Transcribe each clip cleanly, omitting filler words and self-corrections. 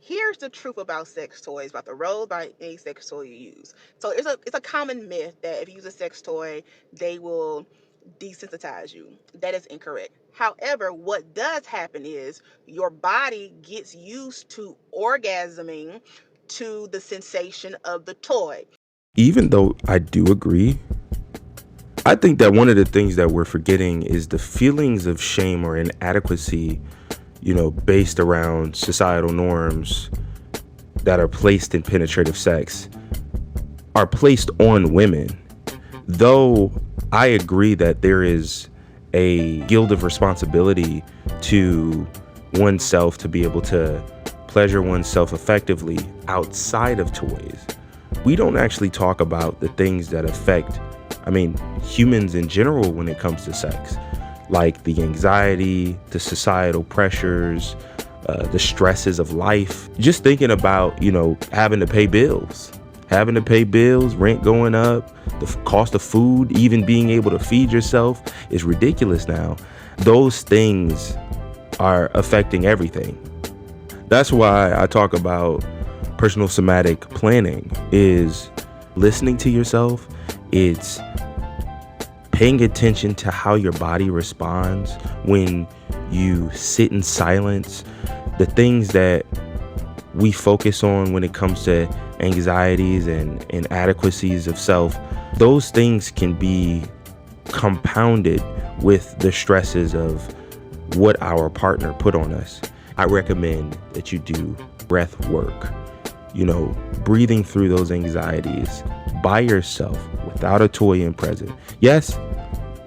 Here's the truth about sex toys, about the role by any sex toy you use. So it's a common myth that if you use a sex toy, they will desensitize you. That is incorrect. However, what does happen is your body gets used to orgasming to the sensation of the toy. Even though I do agree, I think that one of the things that we're forgetting is the feelings of shame or inadequacy, based around societal norms that are placed in penetrative sex, are placed on women. Though I agree that there is a guilt of responsibility to oneself to be able to pleasure oneself effectively outside of toys, we don't actually talk about the things that affect, humans in general when it comes to sex, like the anxiety, the societal pressures, the stresses of life. Just thinking about, having to pay bills, rent going up, the cost of food, even being able to feed yourself is ridiculous now. Those things are affecting everything. That's why I talk about personal somatic planning is listening to yourself. It's paying attention to how your body responds when you sit in silence. The things that we focus on when it comes to anxieties and inadequacies of self, those things can be compounded with the stresses of what our partner put on us. I recommend that you do breath work, breathing through those anxieties by yourself without a toy in present. Yes,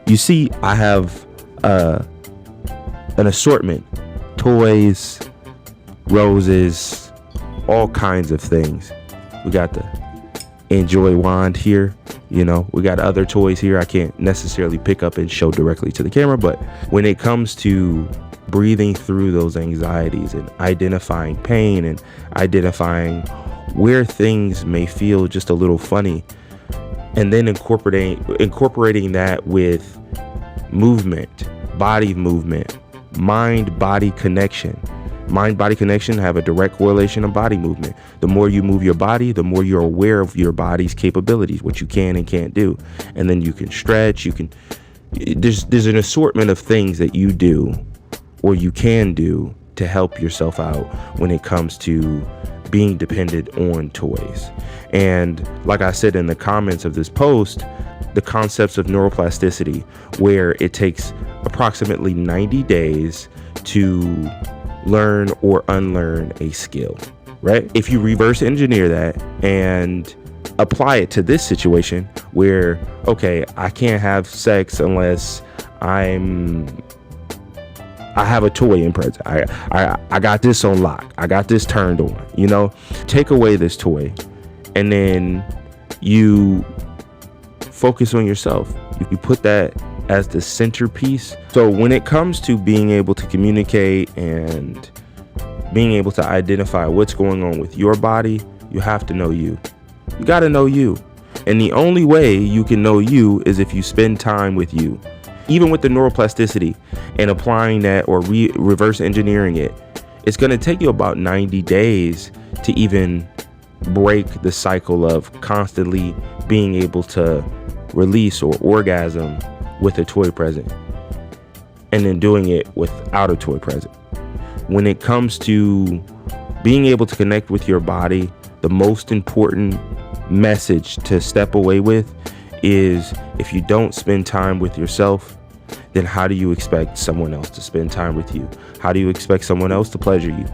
you see, I have an assortment, toys, roses, all kinds of things. We got the Enjoy wand here. We got other toys here I can't necessarily pick up and show directly to the camera, but when it comes to breathing through those anxieties and identifying pain and identifying where things may feel just a little funny, and then incorporating that with movement, body movement, mind-body connection. Mind-body connection have a direct correlation of body movement. The more you move your body, the more you're aware of your body's capabilities, what you can and can't do. And then you can stretch, there's an assortment of things that you do or you can do to help yourself out when it comes to being dependent on toys. And like I said in the comments of this post, the concepts of neuroplasticity, where it takes approximately 90 days to learn or unlearn a skill, right? If you reverse engineer that and apply it to this situation where, okay, I can't have sex unless I have a toy in present. I got this on lock. I got this turned on, take away this toy and then you focus on yourself. You put that as the centerpiece. So when it comes to being able to communicate and being able to identify what's going on with your body, you have to know you. You got to know you. And the only way you can know you is if you spend time with you. Even with the neuroplasticity and applying that or reverse engineering it, it's going to take you about 90 days to even break the cycle of constantly being able to release or orgasm with a toy present and then doing it without a toy present. When it comes to being able to connect with your body, the most important message to step away with is if you don't spend time with yourself, then how do you expect someone else to spend time with you? How do you expect someone else to pleasure you?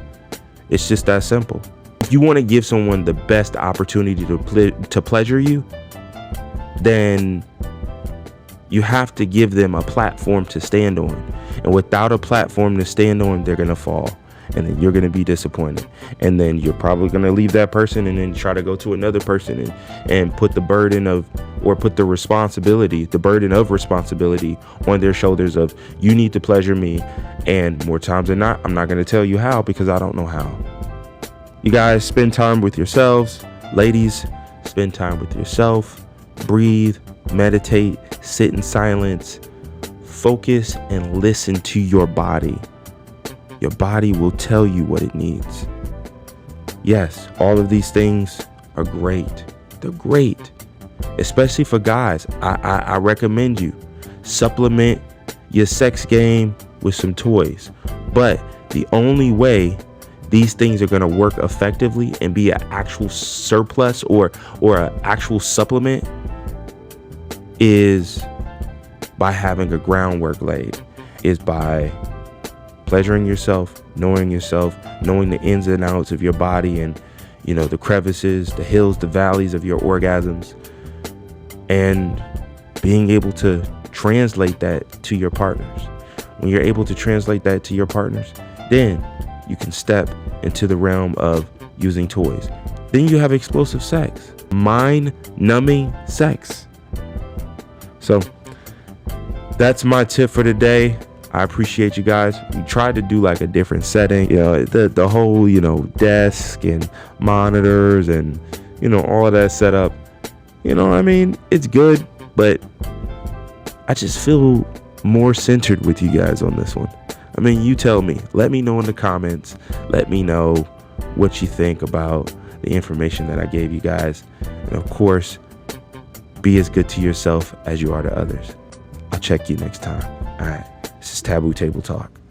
It's just that simple. If you want to give someone the best opportunity to pleasure you, then you have to give them a platform to stand on. And without a platform to stand on, they're going to fall. And then you're going to be disappointed. And then you're probably going to leave that person and then try to go to another person and put the burden of responsibility on their shoulders of, you need to pleasure me. And more times than not, I'm not going to tell you how because I don't know how. You guys spend time with yourselves. Ladies, spend time with yourself. Breathe, meditate, sit in silence, focus and listen to your body. Your body will tell you what it needs. Yes, all of these things are great. They're great, especially for guys. I recommend you supplement your sex game with some toys. But the only way these things are going to work effectively and be an actual surplus or an actual supplement is by having a groundwork laid, is by pleasuring yourself, knowing the ins and outs of your body, and the crevices, the hills, the valleys of your orgasms, and being able to translate that to your partners. When you're able to translate that to your partners, then you can step into the realm of using toys. Then you have explosive sex, mind-numbing sex. So that's my tip for today. I appreciate you guys. We tried to do like a different setting, the whole, desk and monitors and, all of that setup. It's good, but I just feel more centered with you guys on this one. You tell me. Let me know in the comments. Let me know what you think about the information that I gave you guys. And of course, be as good to yourself as you are to others. I'll check you next time. All right. This is Taboo Table Talk.